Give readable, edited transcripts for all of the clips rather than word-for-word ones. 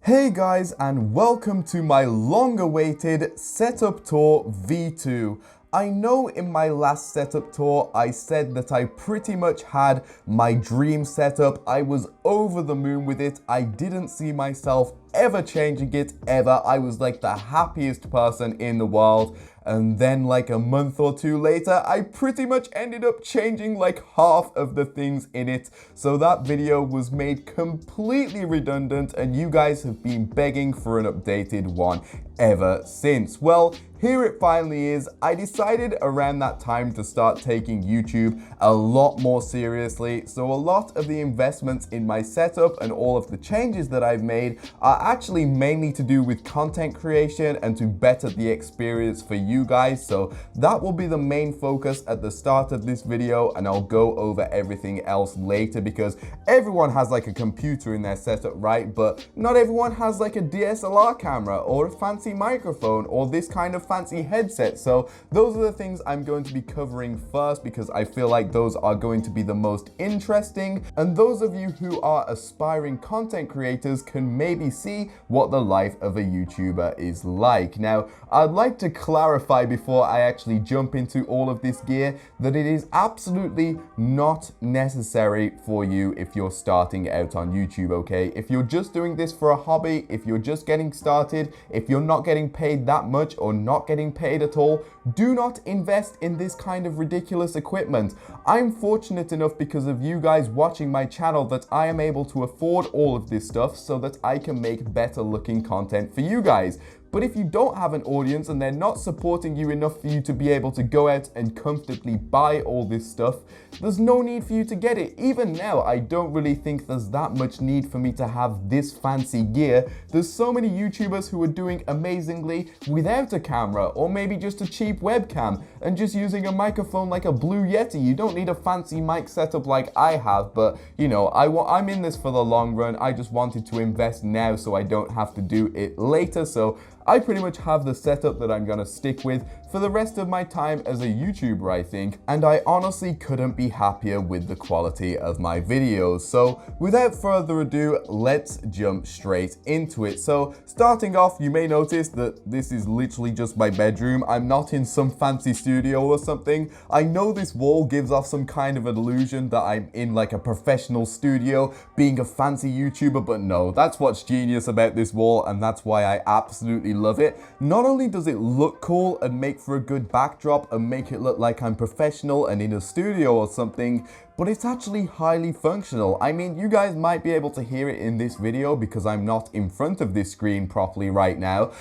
Hey guys, and welcome to my long-awaited setup tour V2. I know in my last setup tour I said that I pretty much had my dream setup. I was over the moon with it. I didn't see myself ever changing it ever. I was like the happiest person in the world. And then like a month or two later, I pretty much ended up changing like half of the things in it. So that video was made completely redundant and you guys have been begging for an updated one ever since. Well, here it finally is. I decided around that time to start taking YouTube a lot more seriously. So a lot of the investments in my setup and all of the changes that I've made are actually mainly to do with content creation and to better the experience for you guys. So that will be the main focus at the start of this video, and I'll go over everything else later because everyone has like a computer in their setup, right? But not everyone has like a DSLR camera or a fancy microphone or this kind of fancy headset. So those are the things I'm going to be covering first because I feel like those are going to be the most interesting, and those of you who are aspiring content creators can maybe see what the life of a YouTuber is like. Now, I'd like to clarify before I actually jump into all of this gear that it is absolutely not necessary for you if you're starting out on YouTube, okay? If you're just doing this for a hobby, if you're just getting started, if you're not getting paid that much or not getting paid at all, do not invest in this kind of ridiculous equipment. I'm fortunate enough because of you guys watching my channel that I am able to afford all of this stuff so that I can make better looking content for you guys. But if you don't have an audience and they're not supporting you enough for you to be able to go out and comfortably buy all this stuff, there's no need for you to get it. Even now, I don't really think there's that much need for me to have this fancy gear. There's so many YouTubers who are doing amazingly without a camera or maybe just a cheap webcam and just using a microphone like a Blue Yeti. You don't need a fancy mic setup like I have, but you know, I'm in this for the long run. I just wanted to invest now so I don't have to do it later. So I pretty much have the setup that I'm gonna stick with for the rest of my time as a YouTuber, I think, and I honestly couldn't be happier with the quality of my videos. So without further ado, let's jump straight into it. So starting off, you may notice that this is literally just my bedroom. I'm not in some fancy studio or something. I know this wall gives off some kind of an illusion that I'm in like a professional studio being a fancy YouTuber, but no, that's what's genius about this wall, and that's why I absolutely love it. Not only does it look cool and make for a good backdrop and make it look like I'm professional and in a studio or something, but it's actually highly functional. I mean, you guys might be able to hear it in this video because I'm not in front of this screen properly right now.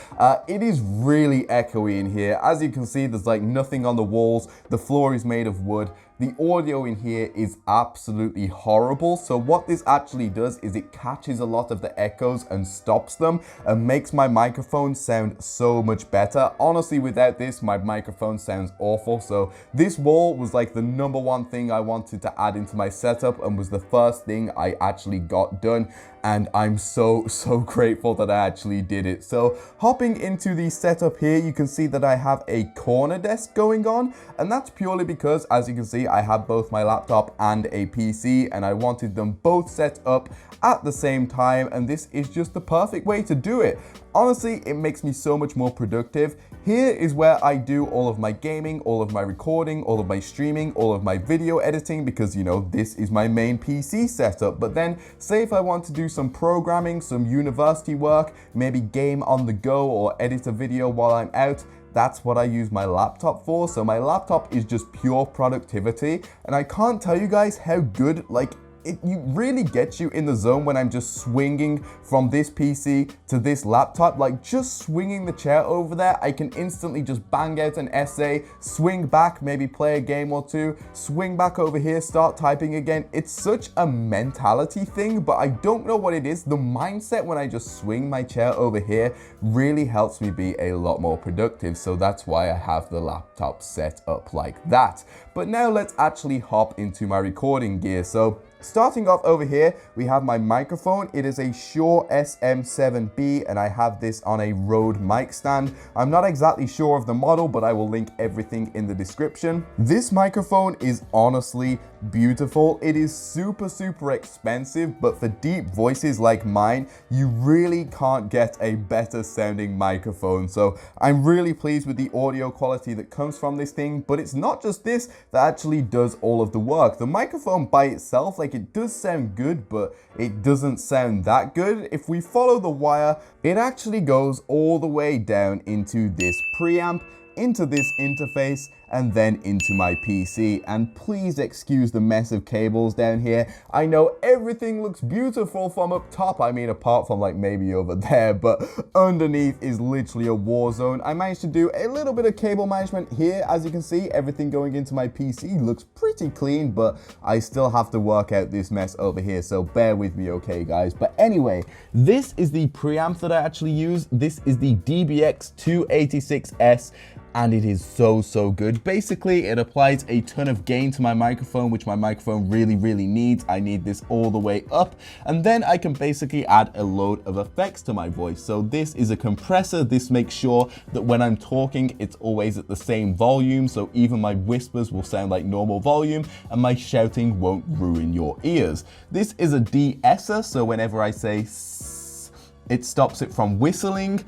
It is really echoey in here. As you can see, there's like nothing on the walls. The floor is made of wood. The audio in here is absolutely horrible. So what this actually does is it catches a lot of the echoes and stops them and makes my microphone sound so much better. Honestly, without this, my microphone sounds awful. So this wall was like the #1 thing I wanted to add into my setup and was the first thing I actually got done. And I'm so grateful that I actually did it. So hopping into the setup here, you can see that I have a corner desk going on. And that's purely because, as you can see, I have both my laptop and a PC, and I wanted them both set up at the same time. And this is just the perfect way to do it. Honestly, it makes me so much more productive. Here is where I do all of my gaming, all of my recording, all of my streaming, all of my video editing, because you know, this is my main PC setup. But then say if I want to do some programming, some university work, maybe game on the go or edit a video while I'm out, that's what I use my laptop for. So my laptop is just pure productivity, and I can't tell you guys how good, like, it really gets you in the zone when I'm just swinging from this PC to this laptop, like just swinging the chair over there. I can instantly just bang out an essay, swing back, maybe play a game or two, swing back over here, start typing again. It's such a mentality thing, but I don't know what it is. The mindset when I just swing my chair over here really helps me be a lot more productive. So that's why I have the laptop set up like that. But now let's actually hop into my recording gear. So starting off over here, we have my microphone. It is a Shure SM7B, and I have this on a Rode mic stand. I'm not exactly sure of the model, but I will link everything in the description. This microphone is honestly beautiful. It is super expensive, but for deep voices like mine, you really can't get a better sounding microphone. So I'm really pleased with the audio quality that comes from this thing, but it's not just this that actually does all of the work. The microphone by itself, like, it does sound good, but it doesn't sound that good. If we follow the wire, it actually goes all the way down into this preamp, into this interface, and then into my PC. And please excuse the mess of cables down here. I know everything looks beautiful from up top, I mean apart from like maybe over there, but underneath is literally a war zone. I managed to do a little bit of cable management here. As you can see, everything going into my PC looks pretty clean, but I still have to work out this mess over here, so bear with me, okay guys? But anyway, this is the preamp that I actually use. This is the DBX286S, and it is so good. Basically, it applies a ton of gain to my microphone, which my microphone really needs. I need this all the way up, and then I can basically add a load of effects to my voice. So this is a compressor. This makes sure that when I'm talking, it's always at the same volume, so even my whispers will sound like normal volume, and my shouting won't ruin your ears. This is a de-esser, so whenever I say it stops it from whistling.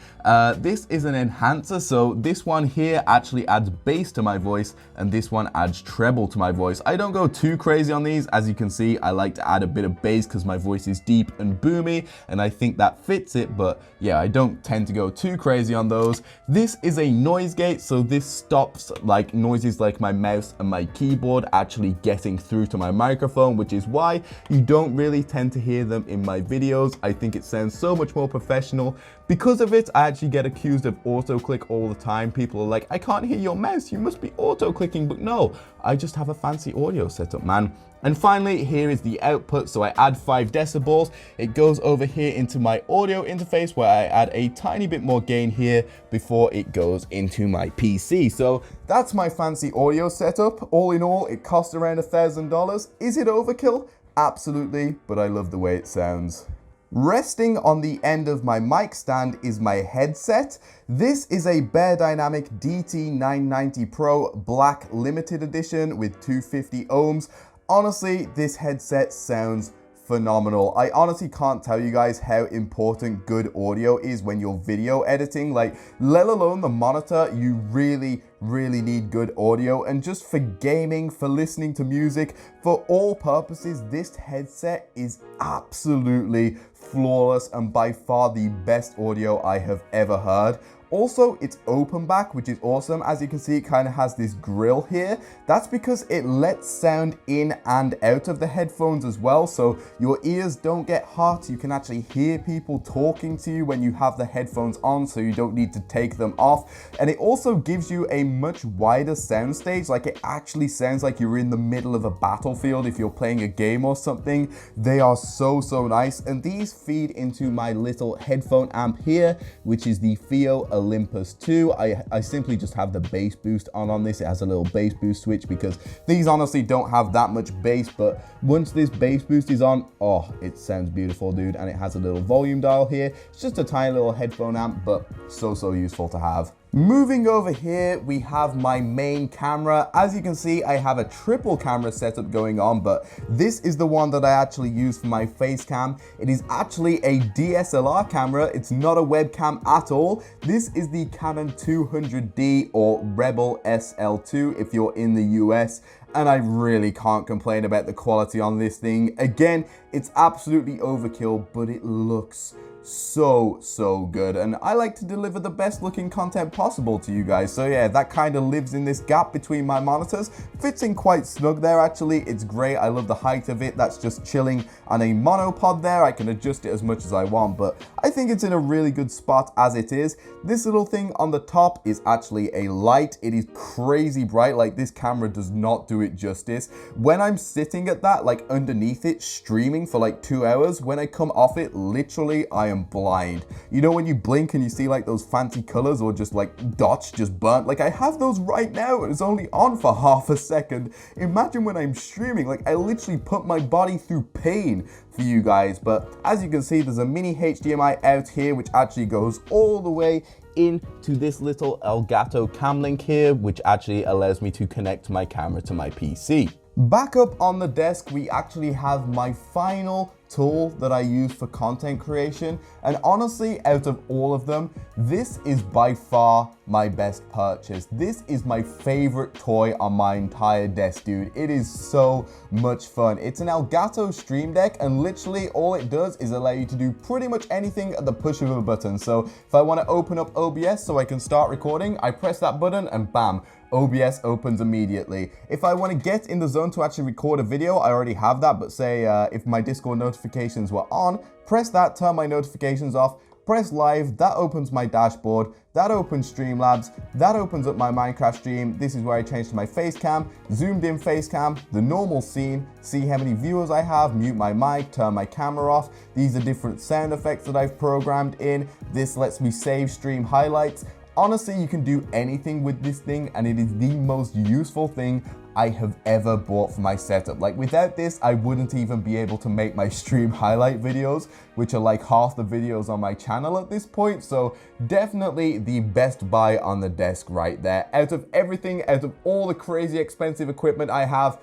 This is an enhancer, so this one here actually adds bass to my voice, and this one adds treble to my voice. I don't go too crazy on these. As you can see, I like to add a bit of bass because my voice is deep and boomy, and I think that fits it, but yeah, I don't tend to go too crazy on those. This is a noise gate, so this stops like noises like my mouse and my keyboard actually getting through to my microphone, which is why you don't really tend to hear them in my videos. I think it sounds so much more professional. Because of it, I actually get accused of auto-click all the time. People are like, I can't hear your mouse, you must be auto-clicking, but no, I just have a fancy audio setup, man. And finally, here is the output. So I add 5 decibels. It goes over here into my audio interface where I add a tiny bit more gain here before it goes into my PC. So that's my fancy audio setup. All in all, it costs around $1,000. Is it overkill? Absolutely, but I love the way it sounds. Resting on the end of my mic stand is my headset. This is a BEYERDYNAMIC DT990 Pro Black Limited Edition with 250 ohms. Honestly, this headset sounds phenomenal. I honestly can't tell you guys how important good audio is when you're video editing. Like, let alone the monitor, you really need good audio. And just for gaming, for listening to music, for all purposes, this headset is absolutely flawless and by far the best audio I have ever heard. Also, it's open back, which is awesome. As you can see, it kind of has this grill here. That's because it lets sound in and out of the headphones as well, so your ears don't get hot. You can actually hear people talking to you when you have the headphones on, so you don't need to take them off. And it also gives you a much wider soundstage. Like, it actually sounds like you're in the middle of a battlefield if you're playing a game or something. They are so nice, and these feed into my little headphone amp here, which is the KIYO Olympus 2. I simply just have the bass boost on this. It has a little bass boost switch because these honestly don't have that much bass, but once this bass boost is on, oh, it sounds beautiful, dude. And it has a little volume dial here. It's just a tiny little headphone amp, but so useful to have. Moving over here, we have my main camera. As you can see, I have a triple camera setup going on, but this is the one that I actually use for my face cam. It is actually a DSLR camera. It's not a webcam at all. This is the Canon 200D or Rebel SL2 if you're in the US. And I really can't complain about the quality on this thing. Again, it's absolutely overkill, but it looks so good, and I like to deliver the best looking content possible to you guys. So yeah, that kind of lives in this gap between my monitors. Fits in quite snug there, actually. It's great. I love the height of it. That's just chilling on a monopod there. I can adjust it as much as I want, but I think it's in a really good spot as it is. This little thing on the top is actually a light. It is crazy bright. Like, this camera does not do it justice. When I'm sitting at that, like underneath it, streaming for like 2 hours, when I come off it, literally I am blind. You know when you blink and you see like those fancy colors or just like dots just burnt? Like, I have those right now and it's only on for half a second. Imagine when I'm streaming, like I literally put my body through pain for you guys. But as you can see, there's a mini HDMI out here which actually goes all the way into this little Elgato cam link here, which actually allows me to connect my camera to my PC. Back up on the desk, we actually have my final tool that I use for content creation, and honestly, out of all of them, this is by far my best purchase. This is my favorite toy on my entire desk, dude. It is so much fun. It's an Elgato Stream Deck, and literally all it does is allow you to do pretty much anything at the push of a button. So if I want to open up OBS so I can start recording, I press that button and bam, OBS opens immediately. If I want to get in the zone to actually record a video, I already have that, but say if my Discord notifications were on, press that, turn my notifications off, press live, that opens my dashboard, that opens Streamlabs, that opens up my Minecraft stream. This is where I change to my face cam, zoomed in face cam, the normal scene, see how many viewers I have, mute my mic, turn my camera off. These are different sound effects that I've programmed in. This lets me save stream highlights. Honestly, you can do anything with this thing, and it is the most useful thing I have ever bought for my setup. Like, without this, I wouldn't even be able to make my stream highlight videos, which are like half the videos on my channel at this point. So definitely the best buy on the desk right there. Out of everything, out of all the crazy expensive equipment I have,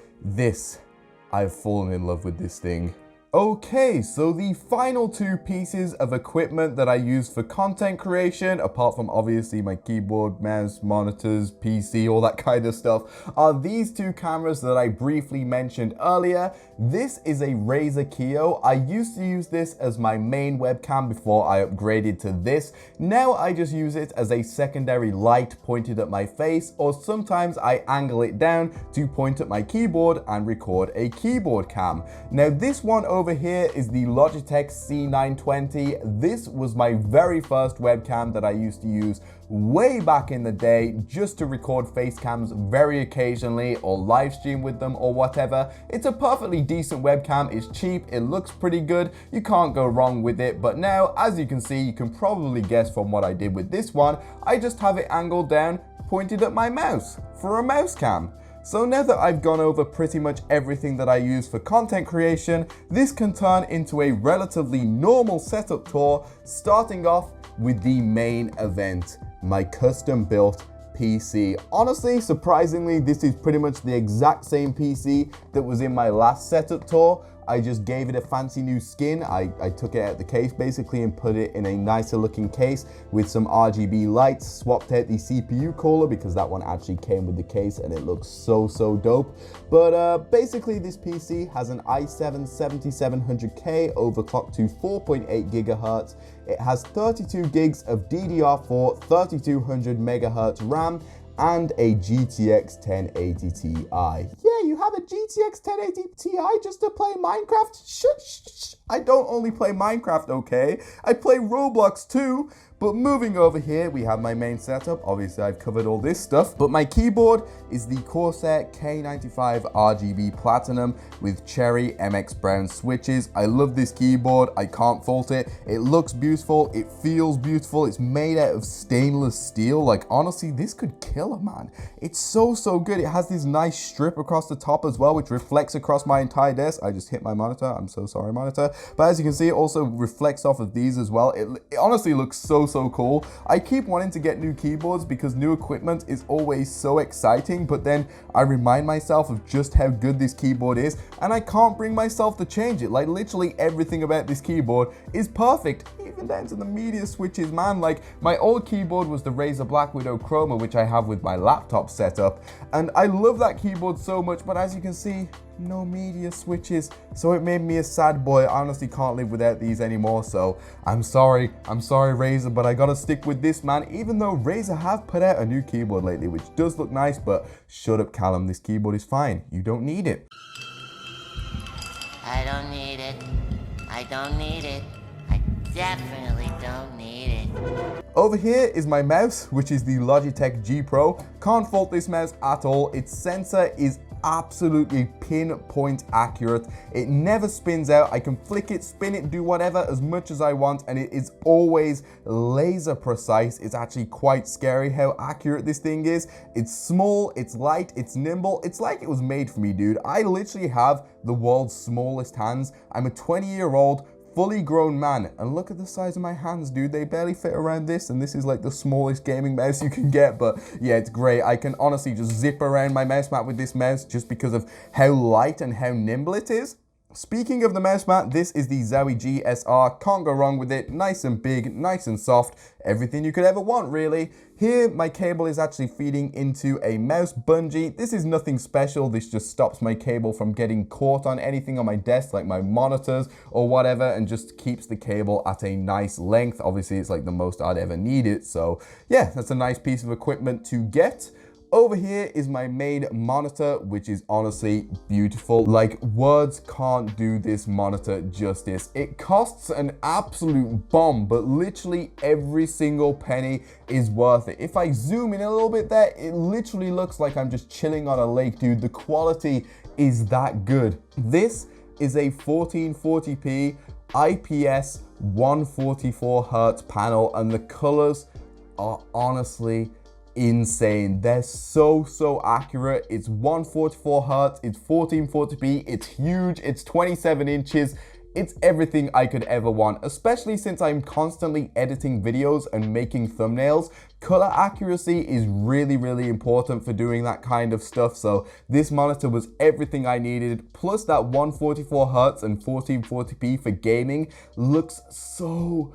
I've fallen in love with this thing. Okay, so the final two pieces of equipment that I use for content creation, apart from obviously my keyboard, mouse, monitors, PC, all that kind of stuff, are these two cameras that I briefly mentioned earlier. This is a RAZER KIYO. I used to use this as my main webcam before I upgraded to this. Now I just use it as a secondary light pointed at my face, or sometimes I angle it down to point at my keyboard and record a keyboard cam. Now this one over here is the Logitech C920. This was my very first webcam that I used to use way back in the day just to record face cams very occasionally or live stream with them or whatever. It's a perfectly decent webcam. It's cheap, it looks pretty good, you can't go wrong with it. But now, as you can see, you can probably guess from what I did with this one, I just have it angled down, pointed at my mouse for a mouse cam. So now that I've gone over pretty much everything that I use for content creation, this can turn into a relatively normal setup tour, starting off with the main event, my custom built PC. Honestly, surprisingly, this is pretty much the exact same PC that was in my last setup tour. I just gave it a fancy new skin. I took it out the case basically and put it in a nicer looking case with some RGB lights, swapped out the CPU cooler because that one actually came with the case and it looks so dope. But basically this PC has an i7 7700K overclocked to 4.8 gigahertz. It has 32 gigs of DDR4 3200 megahertz RAM and a GTX 1080 Ti. Yeah, you have a GTX 1080 Ti just to play Minecraft? Shh. I don't only play Minecraft, okay? I play Roblox too. But moving over here, we have my main setup. Obviously, I've covered all this stuff. But my keyboard is the Corsair K95 RGB Platinum with Cherry MX Brown switches. I love this keyboard. I can't fault it. It looks beautiful. It feels beautiful. It's made out of stainless steel. Like, honestly, this could kill a man. It's so good. It has this nice strip across the top as well, which reflects across my entire desk. I just hit my monitor. I'm so sorry, monitor. But as you can see, it also reflects off of these as well. It honestly looks so cool. I keep wanting to get new keyboards because new equipment is always so exciting, but then I remind myself of just how good this keyboard is and I can't bring myself to change it. Like, literally everything about this keyboard is perfect, even down to the media switches, man. Like, my old keyboard was the RAZER BLACKWIDOW CHROMA, which I have with my laptop setup, and I love that keyboard so much, but as you can see, no media switches, so it made me a sad boy. I honestly can't live without these anymore, so I'm sorry RAZER, but I gotta stick with this, man, even though RAZER have put out a new keyboard lately, which does look nice. But shut up, Callum, this keyboard is fine. You don't need it. I don't need it. I don't need it. I definitely don't need it. Over here is my mouse, which is the Logitech G Pro. Can't fault this mouse at all. Its sensor is absolutely pinpoint accurate. It never spins out. I can flick it, spin it, do whatever as much as I want, and it is always laser precise. It's actually quite scary how accurate this thing is. It's small, it's light, it's nimble. It's like it was made for me, dude. I literally have the world's smallest hands. I'm a 20-year-old fully grown man. And look at the size of my hands, dude. They barely fit around this, and this is like the smallest gaming mouse you can get. But yeah, it's great. I can honestly just zip around my mouse mat with this mouse just because of how light and how nimble it is. Speaking of the mouse mat, this is the ZOWIE GSR. Can't go wrong with it. Nice and big, nice and soft. Everything you could ever want, really. Here, my cable is actually feeding into a mouse bungee. This is nothing special. This just stops my cable from getting caught on anything on my desk, like my monitors or whatever, and just keeps the cable at a nice length. Obviously, it's like the most I'd ever need it. So yeah, that's a nice piece of equipment to get. Over here is my main monitor, which is honestly beautiful. Like, words can't do this monitor justice. It costs an absolute bomb, but literally every single penny is worth it. If I zoom in a little bit there, it literally looks like I'm just chilling on a lake, dude. The quality is that good. This is a 1440p IPS 144 Hz panel, and the colors are honestly insane. They're so accurate. It's 144 Hz, it's 1440p, it's huge, it's 27 inches. It's everything I could ever want, especially since I'm constantly editing videos and making thumbnails. Color accuracy is really important for doing that kind of stuff. So this monitor was everything I needed. Plus that 144 Hz and 1440p for gaming looks so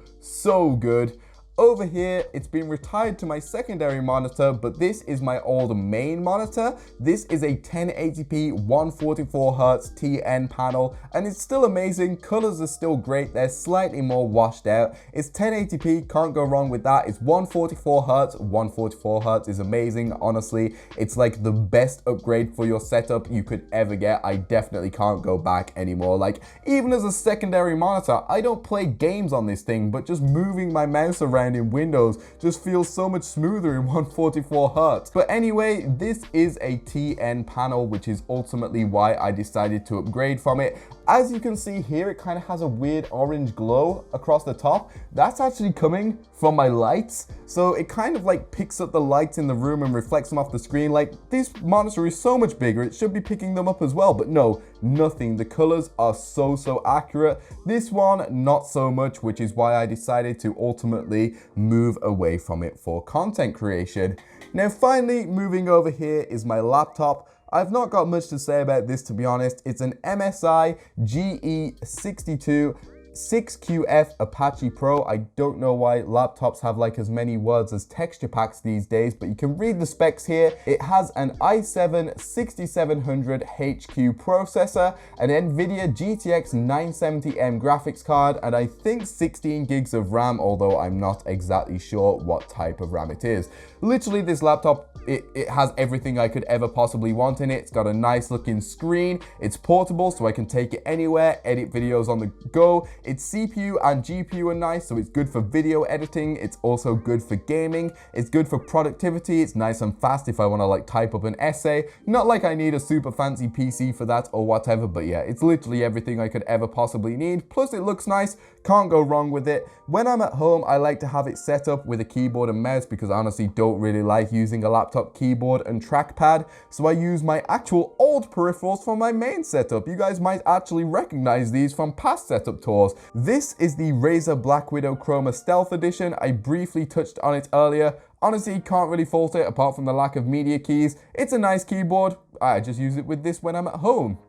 good. Over here, it's been retired to my secondary monitor, but this is my old main monitor. This is a 1080p 144 Hz TN panel, and it's still amazing. Colors are still great. They're slightly more washed out. It's 1080p, can't go wrong with that. It's 144 Hz. 144 Hz is amazing, honestly. It's like the best upgrade for your setup you could ever get. I definitely can't go back anymore. Like, even as a secondary monitor, I don't play games on this thing, but just moving my mouse around in Windows just feels so much smoother in 144 Hz. But anyway, this is a TN panel, which is ultimately why I decided to upgrade from it. As you can see here, it kind of has a weird orange glow across the top. That's actually coming from my lights. So it kind of like picks up the lights in the room and reflects them off the screen. Like, this monitor is so much bigger, it should be picking them up as well. But no, nothing. The colors are so accurate. This one, not so much, which is why I decided to ultimately move away from it for content creation. Now, finally, moving over here is my laptop. I've not got much to say about this, to be honest. It's an MSI GE62 6QF Apache Pro. I don't know why laptops have like as many words as texture packs these days, but you can read the specs here. It has an i7-6700HQ processor, an NVIDIA GTX970M graphics card, and I think 16 gigs of RAM, although I'm not exactly sure what type of RAM it is. Literally, this laptop, it has everything I could ever possibly want in it. It's got a nice looking screen. It's portable, so I can take it anywhere, edit videos on the go. Its CPU and GPU are nice, so it's good for video editing. It's also good for gaming. It's good for productivity. It's nice and fast if I want to like type up an essay. Not like I need a super fancy PC for that or whatever, but yeah, it's literally everything I could ever possibly need. Plus it looks nice. Can't go wrong with it. When I'm at home, I like to have it set up with a keyboard and mouse because I honestly don't really like using a laptop keyboard and trackpad. So I use my actual old peripherals for my main setup. You guys might actually recognize these from past setup tours. This is the RAZER BLACKWIDOW CHROMA Stealth Edition. I briefly touched on it earlier. Honestly, can't really fault it apart from the lack of media keys. It's a nice keyboard. I just use it with this when I'm at home.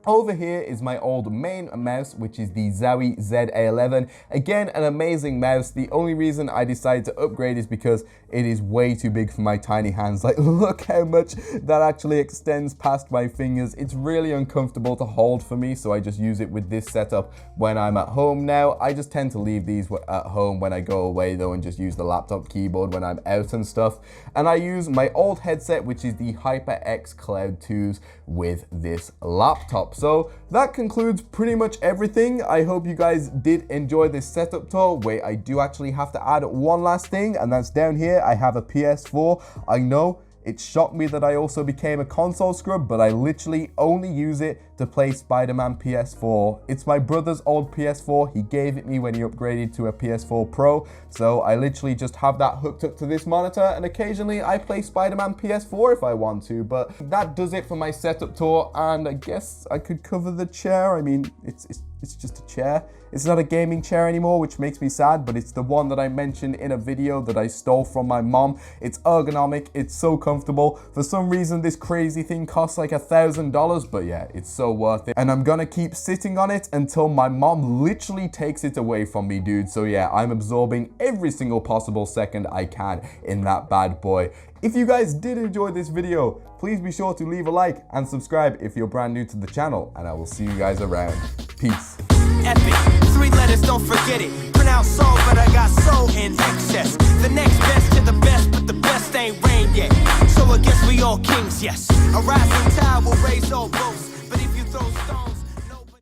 Over here is my old main mouse, which is the ZOWIE ZA11. Again, an amazing mouse. The only reason I decided to upgrade is because it is way too big for my tiny hands. Like, look how much that actually extends past my fingers. It's really uncomfortable to hold for me, so I just use it with this setup when I'm at home now. I just tend to leave these at home when I go away though, and just use the laptop keyboard when I'm out and stuff. And I use my old headset, which is the HYPERX Cloud 2s, with this laptop. So that concludes pretty much everything. I hope you guys did enjoy this setup tour. Wait, I do actually have to add one last thing, and that's down here. I have a PS4. I know it shocked me that I also became a console scrub, but I literally only use it to play Spider-Man PS4. It's my brother's old PS4. He gave it me when he upgraded to a PS4 Pro. So I literally just have that hooked up to this monitor, and occasionally I play Spider-Man PS4 if I want to. But that does it for my setup tour, and I guess I could cover the chair. I mean, it's It's just a chair. It's not a gaming chair anymore, which makes me sad, but it's the one that I mentioned in a video that I stole from my mom. It's ergonomic, it's so comfortable. For some reason, this crazy thing costs like $1,000, but yeah, it's so worth it. And I'm gonna keep sitting on it until my mom literally takes it away from me, dude. So yeah, I'm absorbing every single possible second I can in that bad boy. If you guys did enjoy this video, please be sure to leave a like and subscribe if you're brand new to the channel, and I will see you guys around. Peace. Epic, 3 letters, don't forget it. Pronounce soul, but I got soul in excess. The next best to the best, but the best ain't reigned yet. So I guess we all kings, yes. A rising tide will raise all boats, but if you throw stones